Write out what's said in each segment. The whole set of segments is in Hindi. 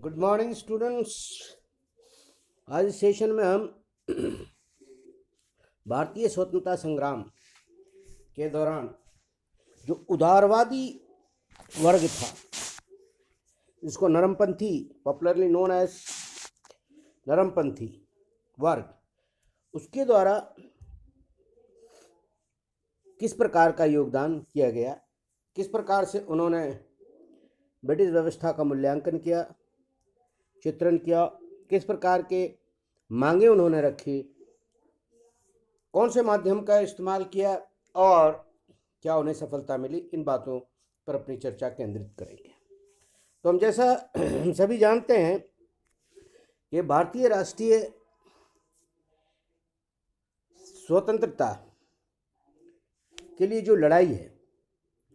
Good morning students. आज इस सेशन में हम भारतीय स्वतंत्रता संग्राम के दौरान जो उदारवादी वर्ग था, जिसको नरमपंथी, पॉपुलरली नोन एज नरमपंथी वर्ग, उसके द्वारा किस प्रकार का योगदान किया गया, किस प्रकार से उन्होंने ब्रिटिश व्यवस्था का मूल्यांकन किया, चित्रण किया, किस प्रकार के मांगे उन्होंने रखी, कौन से माध्यम का इस्तेमाल किया और क्या उन्हें सफलता मिली, इन बातों पर अपनी चर्चा केंद्रित करेंगे। तो हम जैसा सभी जानते हैं कि भारतीय राष्ट्रीय स्वतंत्रता के लिए जो लड़ाई है,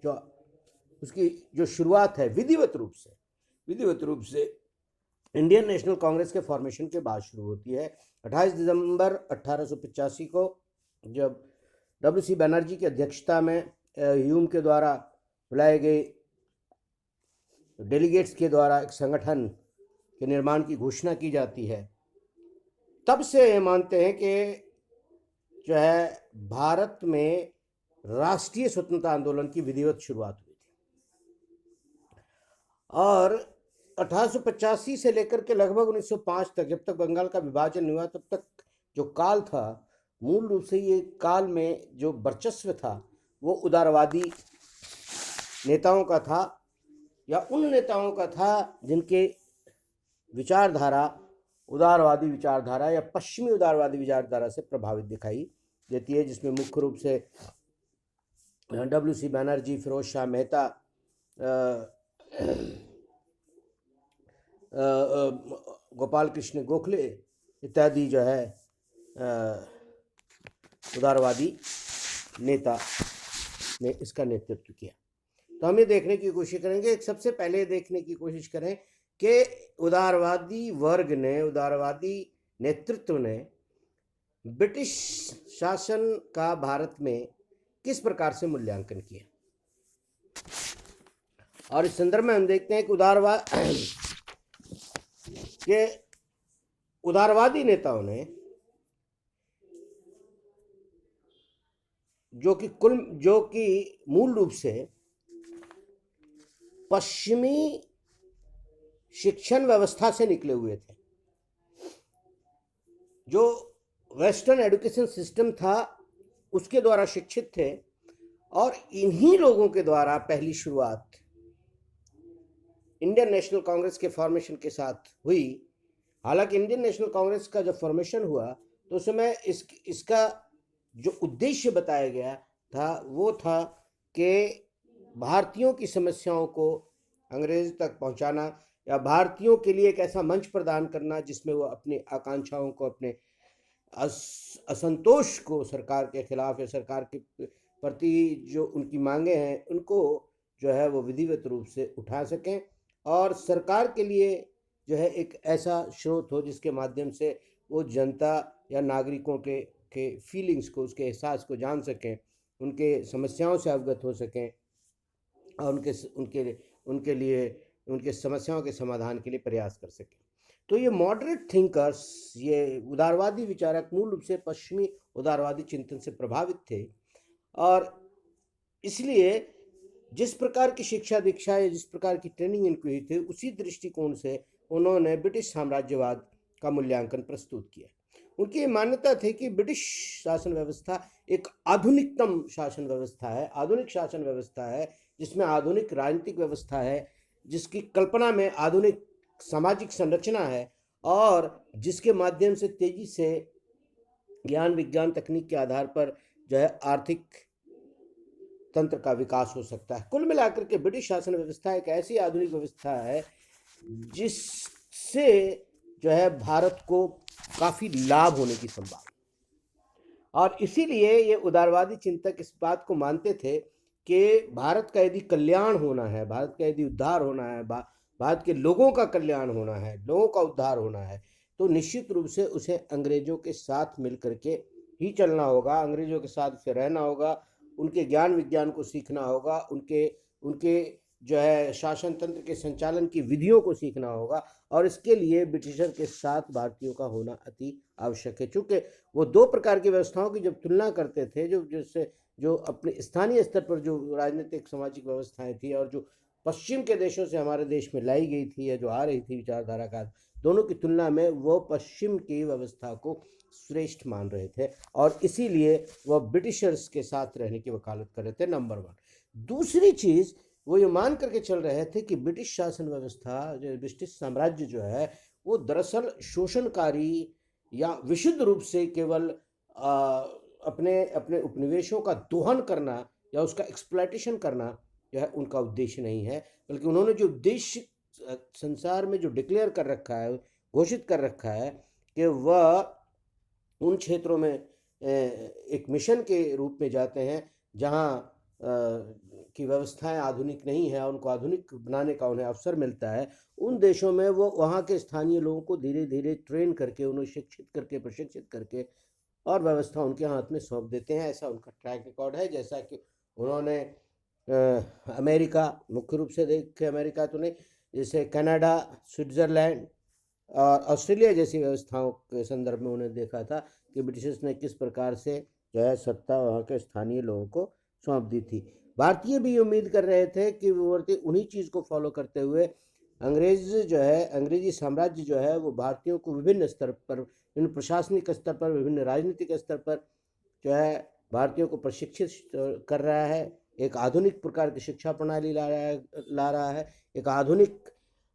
जो उसकी जो शुरुआत है विधिवत रूप से इंडियन नेशनल कांग्रेस के फॉर्मेशन के बाद शुरू होती है। 28 दिसंबर 1885 को जब डब्ल्यू.सी. बनर्जी की अध्यक्षता में ह्यूम के द्वारा बुलाए गए डेलीगेट्स के द्वारा एक संगठन के निर्माण की घोषणा की जाती है, तब से मानते हैं कि जो है भारत में राष्ट्रीय स्वतंत्रता आंदोलन की विधिवत शुरुआत हुई थी। और 1885 से लेकर के लगभग 1905 तक, जब तक बंगाल का विभाजन हुआ, तब तक जो काल था, मूल रूप से ये काल में जो वर्चस्व था वो उदारवादी नेताओं का था, या उन नेताओं का था जिनके विचारधारा उदारवादी विचारधारा या पश्चिमी उदारवादी विचारधारा से प्रभावित दिखाई देती है, जिसमें मुख्य रूप से डब्ल्यू.सी. बनर्जी, फिरोज शाह मेहता, गोपाल कृष्ण गोखले इत्यादि जो है उदारवादी नेता ने इसका नेतृत्व किया। तो हम ये देखने की कोशिश करेंगे, सबसे पहले देखने की कोशिश करें कि उदारवादी वर्ग ने, उदारवादी नेतृत्व ने ब्रिटिश शासन का भारत में किस प्रकार से मूल्यांकन किया। और इस संदर्भ में हम देखते हैं कि उदारवादी नेताओं ने जो कि मूल रूप से पश्चिमी शिक्षण व्यवस्था से निकले हुए थे, जो वेस्टर्न एजुकेशन सिस्टम था उसके द्वारा शिक्षित थे, और इन्हीं लोगों के द्वारा पहली शुरुआत इंडियन नेशनल कांग्रेस के फॉर्मेशन के साथ हुई। हालांकि इंडियन नेशनल कांग्रेस का जब फॉर्मेशन हुआ तो उस समय इसका जो उद्देश्य बताया गया था वो था कि भारतीयों की समस्याओं को अंग्रेज तक पहुंचाना, या भारतीयों के लिए एक ऐसा मंच प्रदान करना जिसमें वो अपनी आकांक्षाओं को, अपने असंतोष को सरकार के खिलाफ या सरकार के प्रति जो उनकी मांगे हैं उनको जो है वो विधिवत रूप से उठा सकें, और सरकार के लिए जो है एक ऐसा स्रोत हो जिसके माध्यम से वो जनता या नागरिकों के फीलिंग्स को, उसके एहसास को जान सकें, उनके समस्याओं से अवगत हो सकें और उनके लिए उनके समस्याओं के समाधान के लिए प्रयास कर सकें। तो ये मॉडरेट थिंकर्स, ये उदारवादी विचारक मूल रूप से पश्चिमी उदारवादी चिंतन से प्रभावित थे, और इसलिए जिस प्रकार की शिक्षा दीक्षा या जिस प्रकार की ट्रेनिंग इनको हुई थी, उसी दृष्टिकोण से उन्होंने ब्रिटिश साम्राज्यवाद का मूल्यांकन प्रस्तुत किया। उनकी मान्यता थी कि ब्रिटिश शासन व्यवस्था एक आधुनिकतम शासन व्यवस्था है, आधुनिक शासन व्यवस्था है, जिसमें आधुनिक राजनीतिक व्यवस्था है, जिसकी कल्पना में आधुनिक सामाजिक संरचना है, और जिसके माध्यम से तेजी से ज्ञान विज्ञान तकनीक के आधार पर जो है आर्थिक तंत्र का विकास हो सकता है। कुल मिलाकर के ब्रिटिश शासन व्यवस्था एक ऐसी आधुनिक व्यवस्था है जिससे जो है भारत को काफी लाभ होने की संभावना, और इसीलिए ये उदारवादी चिंतक इस बात को मानते थे कि भारत का यदि कल्याण होना है, भारत का यदि उद्धार होना है, भारत के लोगों का कल्याण होना है, लोगों का उद्धार होना है, तो निश्चित रूप से उसे अंग्रेजों के साथ मिलकर के ही चलना होगा, अंग्रेजों के साथ उसे रहना होगा, उनके ज्ञान विज्ञान को सीखना होगा, उनके जो है शासन तंत्र के संचालन की विधियों को सीखना होगा, और इसके लिए ब्रिटिशर के साथ भारतीयों का होना अति आवश्यक है। चूँकि वो दो प्रकार की व्यवस्थाओं की जब तुलना करते थे, जो जिससे जो अपने स्थानीय स्तर पर जो राजनीतिक सामाजिक व्यवस्थाएं थी और जो पश्चिम के देशों से हमारे देश में लाई गई थी या जो आ रही थी विचारधारा का, दोनों की तुलना में वो पश्चिम की व्यवस्था को श्रेष्ठ मान रहे थे और इसीलिए वह ब्रिटिशर्स के साथ रहने की वकालत कर रहे थे, नंबर वन। दूसरी चीज़, वो ये मान करके चल रहे थे कि ब्रिटिश शासन व्यवस्था, जो ब्रिटिश साम्राज्य जो है, वो दरअसल शोषणकारी या विशुद्ध रूप से केवल अपने अपने उपनिवेशों का दोहन करना या उसका एक्सप्लॉयटेशन करना जो है उनका उद्देश्य नहीं है, बल्कि उन्होंने जो उद्देश्य संसार में जो डिक्लेयर कर रखा है, घोषित कर रखा है कि वह उन क्षेत्रों में एक मिशन के रूप में जाते हैं जहाँ की व्यवस्थाएं आधुनिक नहीं है, उनको आधुनिक बनाने का उन्हें अवसर मिलता है। उन देशों में वो वहाँ के स्थानीय लोगों को धीरे धीरे ट्रेन करके, उन्हें शिक्षित करके, प्रशिक्षित करके और व्यवस्था उनके हाथ में सौंप देते हैं। ऐसा उनका ट्रैक रिकॉर्ड है। जैसा कि उन्होंने अमेरिका, मुख्य रूप से देखे अमेरिका तो नहीं, जैसे कनाडा, स्विट्ज़रलैंड और ऑस्ट्रेलिया जैसी व्यवस्थाओं के संदर्भ में उन्हें देखा था कि ब्रिटिशर्स ने किस प्रकार से जो है सत्ता वहाँ के स्थानीय लोगों को सौंप दी थी। भारतीय भी उम्मीद कर रहे थे कि वो उन्हीं चीज़ को फॉलो करते हुए अंग्रेजी साम्राज्य जो है वो भारतीयों को विभिन्न स्तर पर, विभिन्न प्रशासनिक स्तर पर, विभिन्न राजनीतिक स्तर पर जो है भारतीयों को प्रशिक्षित कर रहा है, एक आधुनिक प्रकार की शिक्षा प्रणाली ला रहा है, एक आधुनिक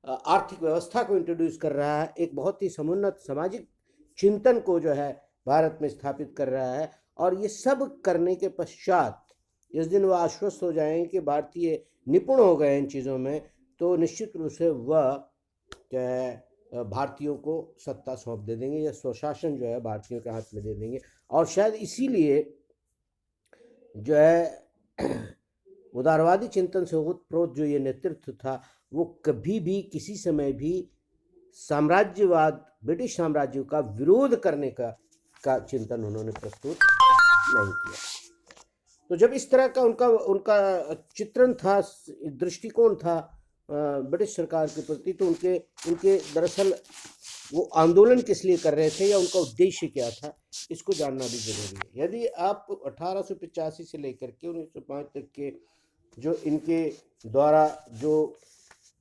आर्थिक व्यवस्था को इंट्रोड्यूस कर रहा है, एक बहुत ही समुन्नत सामाजिक चिंतन को जो है भारत में स्थापित कर रहा है। और ये सब करने के पश्चात जिस दिन वह आश्वस्त हो जाएंगे कि भारतीय निपुण हो गए इन चीज़ों में, तो निश्चित रूप से वह जो है भारतीयों को सत्ता सौंप दे देंगे या स्वशासन जो है भारतीयों के हाथ में दे देंगे। और शायद इसीलिए जो है उदारवादी चिंतन से ओतप्रोत जो ये नेतृत्व था, वो कभी भी किसी समय भी साम्राज्यवाद, ब्रिटिश साम्राज्य का विरोध करने का चिंतन उन्होंने प्रस्तुत नहीं किया। तो जब इस तरह का उनका चित्रण था, दृष्टिकोण था ब्रिटिश सरकार के प्रति, तो उनके दरअसल वो आंदोलन किस लिए कर रहे थे या उनका उद्देश्य क्या था, इसको जानना भी जरूरी है। यदि आप 1885 से लेकर के 1905 तक के जो इनके द्वारा जो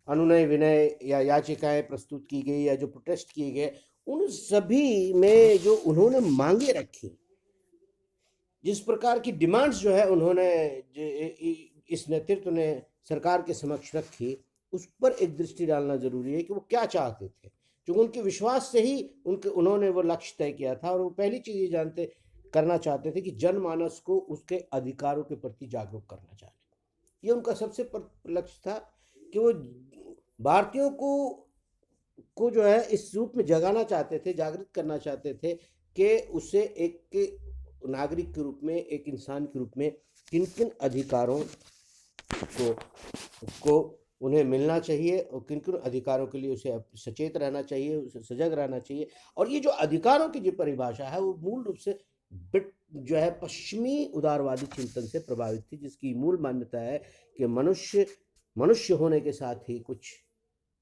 अनुनय विनय या याचिकाएं प्रस्तुत की गई या जो प्रोटेस्ट किए गए, उन सभी में जो उन्होंने मांगे रखी, जिस प्रकार की डिमांड्स जो है उन्होंने इस नेतृत्व ने सरकार के समक्ष रखी, उस पर एक दृष्टि डालना जरूरी है कि वो क्या चाहते थे। जो उनके विश्वास से ही उन्होंने वो लक्ष्य तय किया था और वो पहली चीज़ ये करना चाहते थे कि जनमानस को उसके अधिकारों के प्रति जागरूक करना चाहते। ये उनका सबसे लक्ष्य था कि वो भारतीयों को जो है इस रूप में जगाना चाहते थे, जागृत करना चाहते थे कि उसे एक नागरिक के रूप में, एक इंसान के रूप में किन किन अधिकारों को उन्हें मिलना चाहिए और किन किन अधिकारों के लिए उसे सचेत रहना चाहिए, उसे सजग रहना चाहिए। और ये जो अधिकारों की जो परिभाषा है वो मूल रूप से जो है पश्चिमी उदारवादी चिंतन से प्रभावित थी, जिसकी मूल मान्यता है कि मनुष्य होने के साथ ही कुछ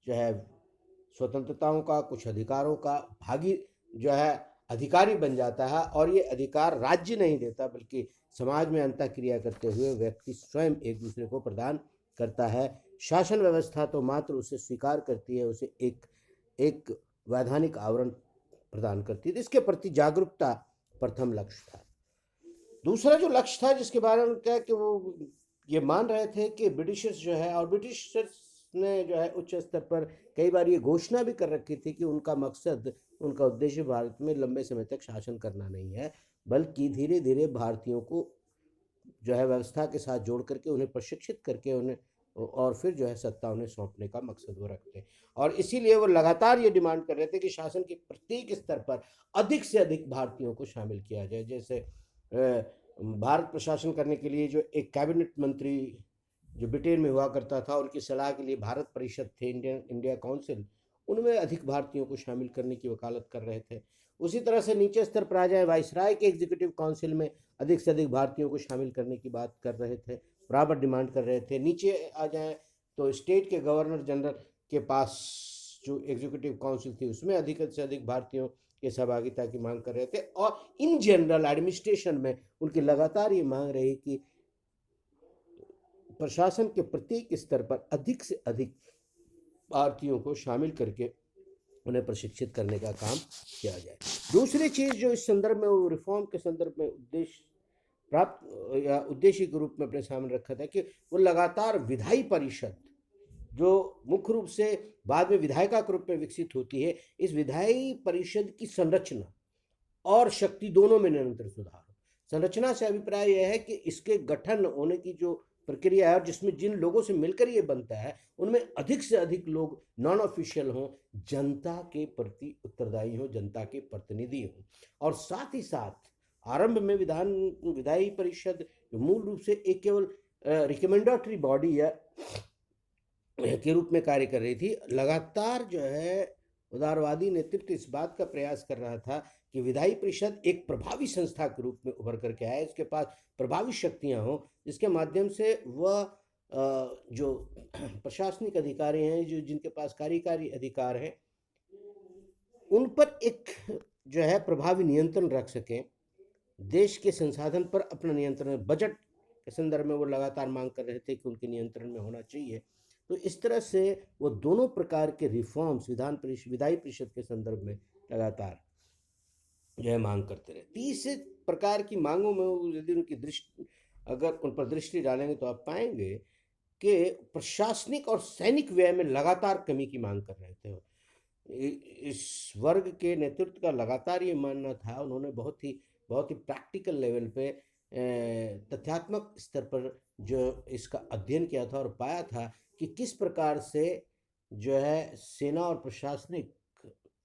जो है स्वतंत्रताओं का, कुछ अधिकारों का भागी जो है अधिकारी बन जाता है। और ये अधिकार राज्य नहीं देता, बल्कि समाज में अंतःक्रिया करते हुए व्यक्ति स्वयं एक दूसरे को प्रदान करता है। शासन व्यवस्था तो मात्र उसे स्वीकार करती है, उसे एक वैधानिक आवरण प्रदान करती है। इसके प्रति जागरूकता प्रथम लक्ष्य था। दूसरा जो लक्ष्य था जिसके बारे में क्या कि वो ये मान रहे थे कि ब्रिटिशर्स जो है, और ब्रिटिशर्स ने जो है उच्च स्तर पर कई बार ये घोषणा भी कर रखी थी कि उनका मकसद, उनका उद्देश्य भारत में लंबे समय तक शासन करना नहीं है, बल्कि धीरे धीरे भारतीयों को जो है व्यवस्था के साथ जोड़ करके उन्हें प्रशिक्षित करके उन्हें और फिर जो है सत्ता उन्हें सौंपने का मकसद वो रखते हैं। और इसीलिए वो लगातार ये डिमांड कर रहे थे कि शासन के प्रत्येक स्तर पर अधिक से अधिक भारतीयों को शामिल किया जाए। जैसे भारत प्रशासन करने के लिए जो एक कैबिनेट मंत्री जो ब्रिटेन में हुआ करता था, उनकी सलाह के लिए भारत परिषद थे, इंडिया काउंसिल, उनमें अधिक भारतीयों को शामिल करने की वकालत कर रहे थे। उसी तरह से नीचे स्तर पर आ जाए, वाइसराय के एग्जीक्यूटिव काउंसिल में अधिक से अधिक भारतीयों को शामिल करने की बात कर रहे थे, बराबर डिमांड कर रहे थे। नीचे आ जाए तो स्टेट के गवर्नर जनरल के पास जो एग्जीक्यूटिव काउंसिल थी उसमें अधिक से अधिक भारतीयों के सहभागिता की मांग कर रहे थे। और इन जनरल एडमिनिस्ट्रेशन में उनकी लगातार ये मांग रही कि प्रशासन के प्रत्येक स्तर पर अधिक से अधिक भारतीयों को शामिल करके उन्हें प्रशिक्षित करने का काम किया जाए। दूसरी चीज़ जो इस संदर्भ में वो रिफॉर्म के संदर्भ में उद्देश्य के रूप में अपने सामने रखा था कि वो लगातार विधायी परिषद जो मुख्य रूप से बाद में विधायिका के रूप में विकसित होती है, इस विधायी परिषद की संरचना और शक्ति दोनों में निरंतर सुधार हो। संरचना से अभिप्राय यह है कि इसके गठन होने की जो प्रक्रिया है और जिसमें जिन लोगों से मिलकर ये बनता है उनमें अधिक से अधिक लोग नॉन ऑफिशियल हों, जनता के प्रति उत्तरदायी हों, जनता के प्रतिनिधि हों। और साथ ही साथ आरंभ में विधायी परिषद मूल रूप से एक केवल रिकमेंडेटरी बॉडी या के रूप में कार्य कर रही थी। लगातार जो है उदारवादी नेतृत्व इस बात का प्रयास कर रहा था कि विधायी परिषद एक प्रभावी संस्था के रूप में उभर करके आए, इसके पास प्रभावी शक्तियां हों, जिसके माध्यम से वह जो प्रशासनिक अधिकारी हैं, जो जिनके पास कार्यकारी अधिकार हैं, उन पर एक जो है प्रभावी नियंत्रण रख सकें। देश के संसाधन पर अपना नियंत्रण, बजट के संदर्भ में वो लगातार मांग कर रहे थे कि उनके नियंत्रण में होना चाहिए। तो इस तरह से वो दोनों प्रकार के रिफॉर्म्स विधायी परिषद के संदर्भ में लगातार जो है मांग करते रहे। तीसरे प्रकार की मांगों में यदि उनकी दृष्टि, अगर उन पर दृष्टि डालेंगे तो आप पाएंगे कि प्रशासनिक और सैनिक व्यय में लगातार कमी की मांग कर रहे थे। इस वर्ग के नेतृत्व का लगातार ये मानना था, उन्होंने बहुत ही प्रैक्टिकल लेवल पे तथ्यात्मक स्तर पर जो इसका अध्ययन किया था और पाया था कि किस प्रकार से जो है सेना और प्रशासनिक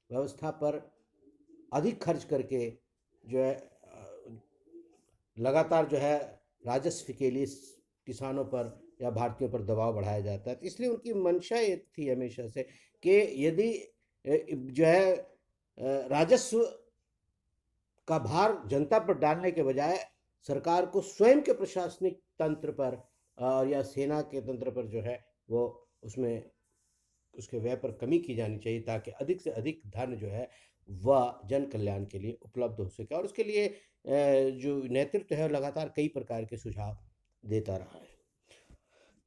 व्यवस्था पर अधिक खर्च करके जो है लगातार जो है राजस्व के लिए किसानों पर या भारतीयों पर दबाव बढ़ाया जाता है। तो इसलिए उनकी मंशा ये थी हमेशा से कि यदि जो है राजस्व का भार जनता पर डालने के बजाय सरकार को स्वयं के प्रशासनिक तंत्र पर और या सेना के तंत्र पर जो है वो उसमें उसके व्यय पर कमी की जानी चाहिए, ताकि अधिक से अधिक धन जो है वह जन कल्याण के लिए उपलब्ध हो सके। और उसके लिए जो नेतृत्व है लगातार कई प्रकार के सुझाव देता रहा है।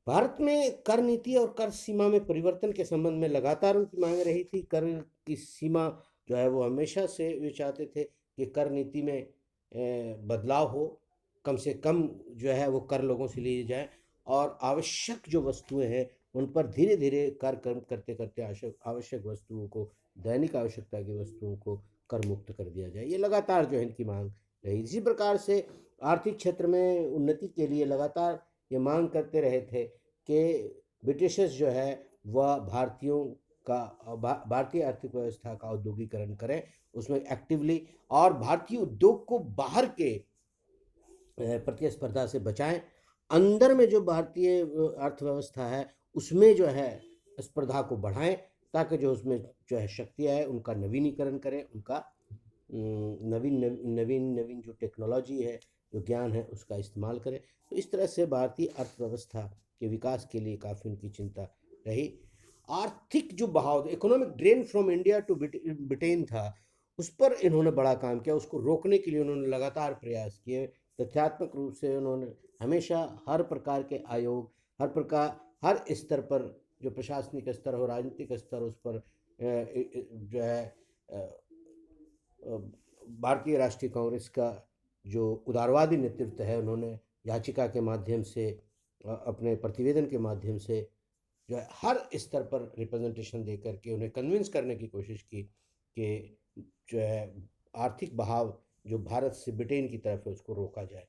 भारत में कर नीति और कर सीमा में परिवर्तन के संबंध में लगातार उनकी मांग रही थी। कर की सीमा जो है वो हमेशा से वे चाहते थे कि कर नीति में बदलाव हो, कम से कम जो है वो कर लोगों से लिए जाए और आवश्यक जो वस्तुएं हैं उन पर धीरे धीरे कर कम करते करते आवश्यक वस्तुओं को, दैनिक आवश्यकता की वस्तुओं को कर मुक्त कर दिया जाए। ये लगातार जो है इनकी मांग रही। इसी प्रकार से आर्थिक क्षेत्र में उन्नति के लिए लगातार ये मांग करते रहे थे कि ब्रिटिशर्स जो है वह भारतीय आर्थिक व्यवस्था का औद्योगिकरण करें, उसमें एक्टिवली, और भारतीय उद्योग को बाहर के प्रतिस्पर्धा से बचाएं। अंदर में जो भारतीय अर्थव्यवस्था है उसमें जो है स्पर्धा को बढ़ाएं, ताकि जो उसमें जो है शक्तियाँ है उनका नवीनीकरण करें, उनका नवीन जो टेक्नोलॉजी है, जो ज्ञान है, उसका इस्तेमाल करें। तो इस तरह से भारतीय अर्थव्यवस्था के विकास के लिए काफ़ी उनकी चिंता रही। आर्थिक जो बहाव, economic drain from India to Britain था, उस पर इन्होंने बड़ा काम किया। उसको रोकने के लिए उन्होंने लगातार प्रयास किए। तथ्यात्मक रूप से उन्होंने हमेशा हर प्रकार के आयोग, हर स्तर पर, जो प्रशासनिक स्तर हो, राजनीतिक स्तर, उस पर जो है भारतीय राष्ट्रीय कांग्रेस का जो उदारवादी नेतृत्व है, उन्होंने याचिका के माध्यम से, अपने प्रतिवेदन के माध्यम से जो है हर स्तर पर रिप्रेजेंटेशन दे करके उन्हें कन्विंस करने की कोशिश की कि जो है आर्थिक बहाव जो भारत से ब्रिटेन की तरफ है उसको रोका जाए।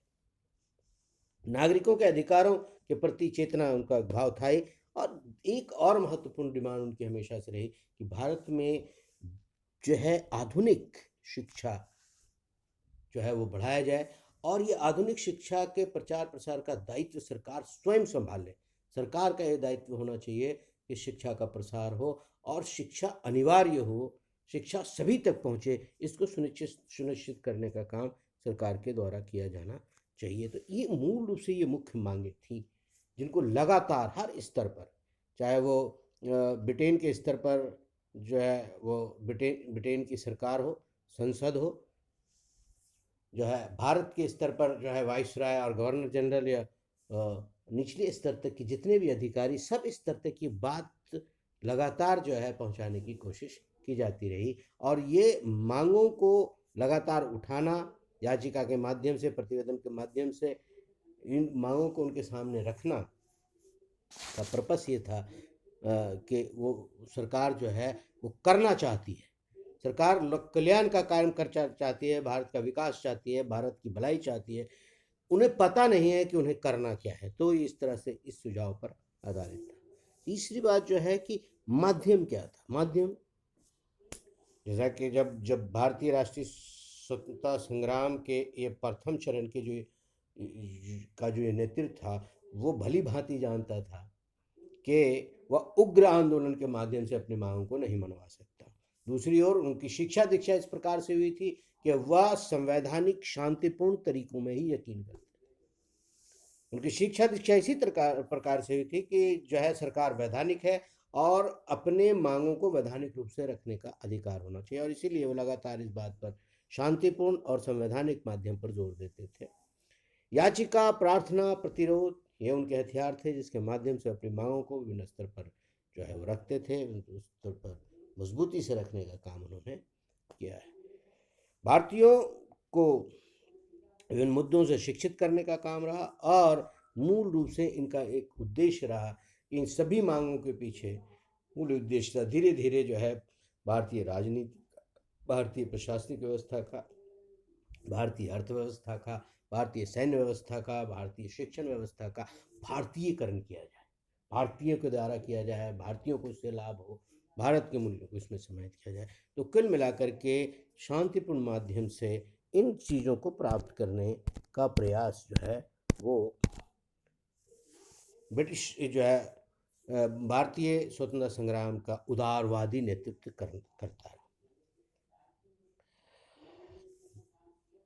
नागरिकों के अधिकारों के प्रति चेतना उनका भाव था ही। और एक और महत्वपूर्ण डिमांड उनकी हमेशा से रही कि भारत में जो है आधुनिक शिक्षा जो है वो बढ़ाया जाए, और ये आधुनिक शिक्षा के प्रचार प्रसार का दायित्व सरकार स्वयं संभाले। सरकार का ये दायित्व होना चाहिए कि शिक्षा का प्रसार हो और शिक्षा अनिवार्य हो, शिक्षा सभी तक पहुँचे, इसको सुनिश्चित करने का काम सरकार के द्वारा किया जाना चाहिए। तो ये मूल रूप से ये मुख्य मांगें थी जिनको लगातार हर स्तर पर, चाहे वो ब्रिटेन के स्तर पर जो है वो ब्रिटेन की सरकार हो, संसद हो, जो है भारत के स्तर पर जो है वाइसराय और गवर्नर जनरल या निचले स्तर तक की जितने भी अधिकारी, सब स्तर तक की बात लगातार जो है पहुंचाने की कोशिश की जाती रही। और ये मांगों को लगातार उठाना, याचिका के माध्यम से, प्रतिवेदन के माध्यम से इन मांगों को उनके सामने रखना का पर्पस ये था कि वो सरकार जो है वो करना चाहती है, सरकार लोक कल्याण का कार्य कर चाहती है, भारत का विकास चाहती है, भारत की भलाई चाहती है, उन्हें पता नहीं है कि उन्हें करना क्या है। तो इस तरह से इस सुझाव पर आधारित था। तीसरी बात जो है कि माध्यम क्या था। माध्यम, जैसा कि जब जब भारतीय राष्ट्रीय स्वतंत्रता संग्राम के ये प्रथम चरण के जो ये नेतृत्व था, वो भली भांति जानता था कि वह उग्र आंदोलन के माध्यम से अपनी मांगों को नहीं मनवा सकता। दूसरी ओर उनकी शिक्षा दीक्षा इस प्रकार से हुई थी कि वह संवैधानिक शांतिपूर्ण तरीकों में ही यकीन करते। उनकी शिक्षा दीक्षा इसी प्रकार से हुई थी कि जो है सरकार वैधानिक है और अपने मांगों को वैधानिक रूप से रखने का अधिकार होना चाहिए, और इसीलिए वो लगातार इस बात पर शांतिपूर्ण और संवैधानिक माध्यम पर जोर देते थे। याचिका, प्रार्थना, प्रतिरोध, ये उनके हथियार थे जिसके माध्यम से अपनी मांगों को विभिन्न स्तर पर जो है वो रखते थे। उनको उस स्तर पर मजबूती से रखने का काम उन्होंने किया है। भारतीयों को विभिन्न मुद्दों से शिक्षित करने का काम रहा, और मूल रूप से इनका एक उद्देश्य रहा कि इन सभी मांगों के पीछे मूल उद्देश्य था धीरे धीरे जो है भारतीय राजनीति का, भारतीय प्रशासनिक व्यवस्था का, भारतीय अर्थव्यवस्था का, भारतीय सैन्य व्यवस्था का, भारतीय शिक्षण व्यवस्था का भारतीयकरण किया जाए, भारतीयों के द्वारा किया जाए, भारतीयों को इससे लाभ हो, भारत के मूल्यों को इसमें समाहित किया जाए। तो कुल मिलाकर के शांतिपूर्ण माध्यम से इन चीज़ों को प्राप्त करने का प्रयास जो है वो ब्रिटिश जो है भारतीय स्वतंत्रता संग्राम का उदारवादी नेतृत्व करता है।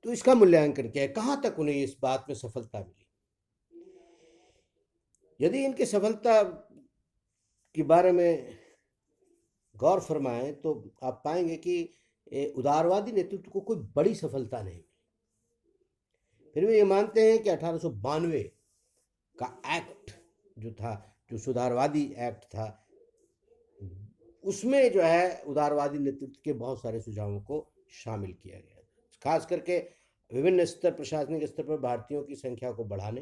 तो इसका मूल्यांकन क्या है, कहाँ तक उन्हें इस बात में सफलता मिली। यदि इनकी सफलता के बारे में गौर फरमाएं तो आप पाएंगे कि उदारवादी नेतृत्व को कोई बड़ी सफलता नहीं मिली। फिर भी ये मानते हैं कि 1892 का एक्ट जो था, जो सुधारवादी एक्ट था, उसमें जो है उदारवादी नेतृत्व के बहुत सारे सुझावों को शामिल किया गया, खास करके विभिन्न स्तर, प्रशासनिक स्तर पर भारतीयों की संख्या को बढ़ाने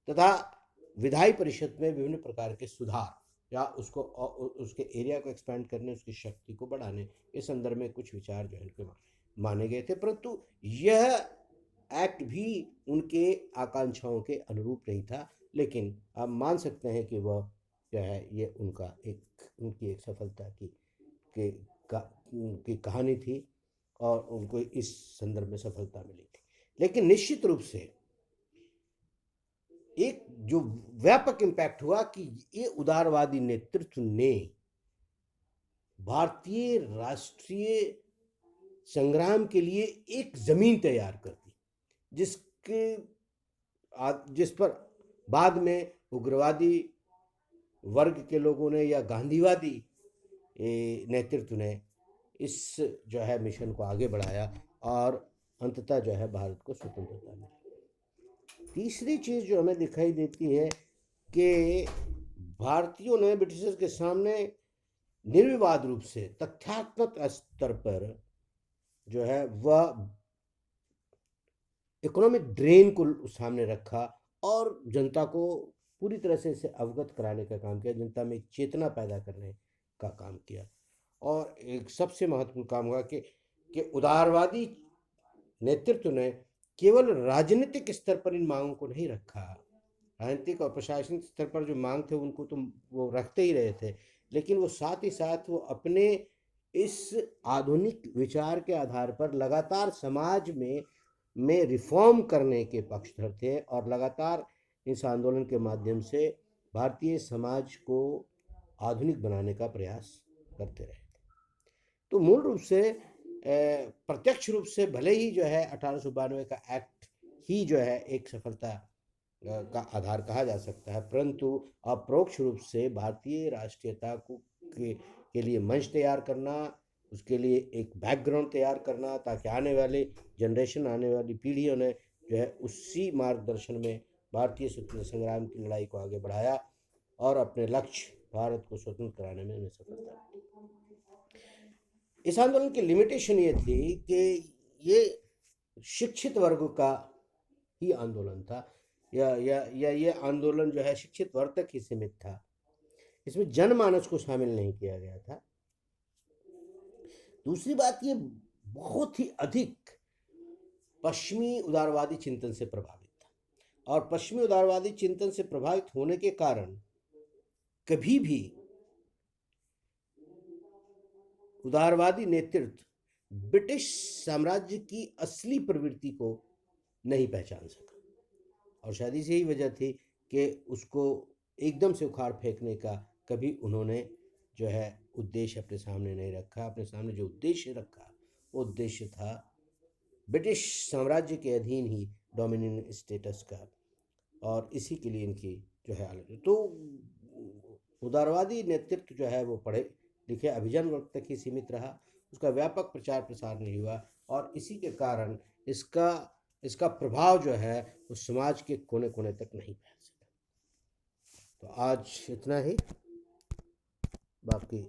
तथा विधायी परिषद में विभिन्न प्रकार के सुधार या उसको उसके एरिया को एक्सपैंड करने, उसकी शक्ति को बढ़ाने, इस संदर्भ में कुछ विचार जो है इनके माने गए थे। परंतु यह एक्ट भी उनके आकांक्षाओं के अनुरूप नहीं था, लेकिन आप मान सकते हैं कि वह जो है ये उनकी एक सफलता की कहानी थी और उनको इस संदर्भ में सफलता मिली थी। लेकिन निश्चित रूप से एक जो व्यापक इम्पैक्ट हुआ कि ये उदारवादी नेतृत्व ने भारतीय राष्ट्रीय संग्राम के लिए एक जमीन तैयार कर दी, जिस पर बाद में उग्रवादी वर्ग के लोगों ने या गांधीवादी नेतृत्व ने इस जो है मिशन को आगे बढ़ाया और अंततः जो है भारत को स्वतंत्रता मिली। तीसरी चीज़ जो हमें दिखाई देती है कि भारतीयों ने ब्रिटिशर्स के सामने निर्विवाद रूप से तथ्यात्मक स्तर पर जो है वह इकोनॉमिक ड्रेन को सामने रखा और जनता को पूरी तरह से इसे अवगत कराने का काम किया, जनता में एक चेतना पैदा करने का काम किया। और एक सबसे महत्वपूर्ण काम हुआ कि उदारवादी नेतृत्व ने केवल राजनीतिक स्तर पर इन मांगों को नहीं रखा, राजनीतिक और प्रशासनिक स्तर पर जो मांग थे उनको तो वो रखते ही रहे थे, लेकिन वो साथ ही साथ वो अपने इस आधुनिक विचार के आधार पर लगातार समाज में रिफॉर्म करने के पक्षधर थे और लगातार इस आंदोलन के माध्यम से भारतीय समाज को आधुनिक बनाने का प्रयास करते रहे। तो मूल रूप से प्रत्यक्ष रूप से भले ही जो है 1892 का एक्ट ही जो है एक सफलता का आधार कहा जा सकता है, परंतु अपरोक्ष रूप से भारतीय राष्ट्रीयता के लिए मंच तैयार करना, उसके लिए एक बैकग्राउंड तैयार करना, ताकि आने वाले जनरेशन, आने वाली पीढ़ियों ने जो है उसी मार्गदर्शन में भारतीय स्वतंत्रता संग्राम की लड़ाई को आगे बढ़ाया और अपने लक्ष्य भारत को स्वतंत्र कराने में उन्हें सफलता मिली। इस आंदोलन की लिमिटेशन ये थी कि ये शिक्षित वर्ग का ही आंदोलन था, या ये आंदोलन जो है शिक्षित वर्ग तक ही सीमित था। इसमें जनमानस को शामिल नहीं किया गया था। दूसरी बात, ये बहुत ही अधिक पश्चिमी उदारवादी चिंतन से प्रभावित था, और पश्चिमी उदारवादी चिंतन से प्रभावित होने के कारण कभी भी उदारवादी नेतृत्व ब्रिटिश साम्राज्य की असली प्रवृत्ति को नहीं पहचान सका, और शायद इसी यही वजह थी कि उसको एकदम से उखाड़ फेंकने का कभी उन्होंने जो है उद्देश्य अपने सामने नहीं रखा। अपने सामने जो उद्देश्य रखा वो उद्देश्य था ब्रिटिश साम्राज्य के अधीन ही डोमिनियन स्टेटस का, और इसी के लिए इनकी जो है आलोचना। तो उदारवादी नेतृत्व जो है वो पढ़े लिखे अभिजन वर्ग तक ही सीमित रहा, उसका व्यापक प्रचार प्रसार नहीं हुआ, और इसी के कारण इसका प्रभाव जो है वो समाज के कोने कोने तक नहीं फैल सका। तो आज इतना ही, बाकी